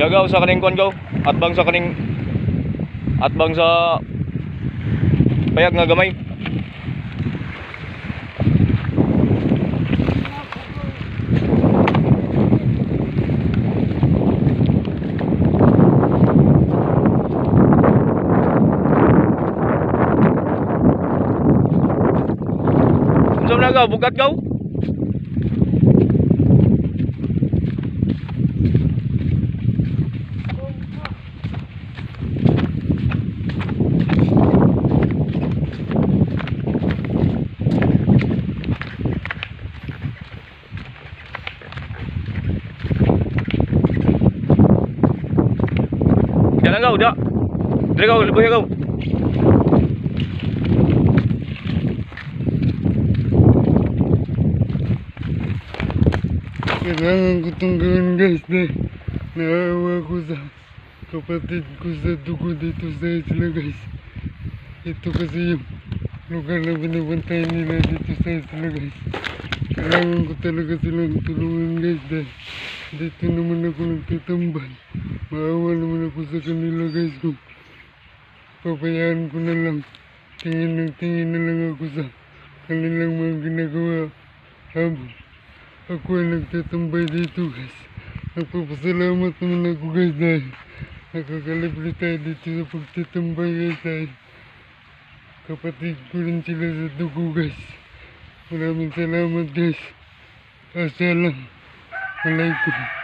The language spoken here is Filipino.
Gagaw sa kaning kuan gaw. Atbang sa kaning atbang sa payag nga gamay. Unsa man gaw bugat gaw? Jangan kau, dak. Dari kau, lebih kau. Kailangan ko itong gawin guys dahil naawa ko sa kapatid ko sa dugo dito sa isla guys. Ito kasi yung lugar na binabantayan nila dito sa isla guys. Kailangan ko talaga silang tulungan guys dahil dito naman ako nagtatambal. Maawa naman ako sa kanila guys kung pabayaan ko na lang. Tingin na lang ako sa kanilang mga ginagawa habang ako ay nagtatambay dito guys. Nagpapasalamat naman ako guys dahil nakakalibre tayo dito sa pagtatambay guys dahil kapatid ko rin sila sa dugo guys. Maraming salamat guys. Assalamualaikum.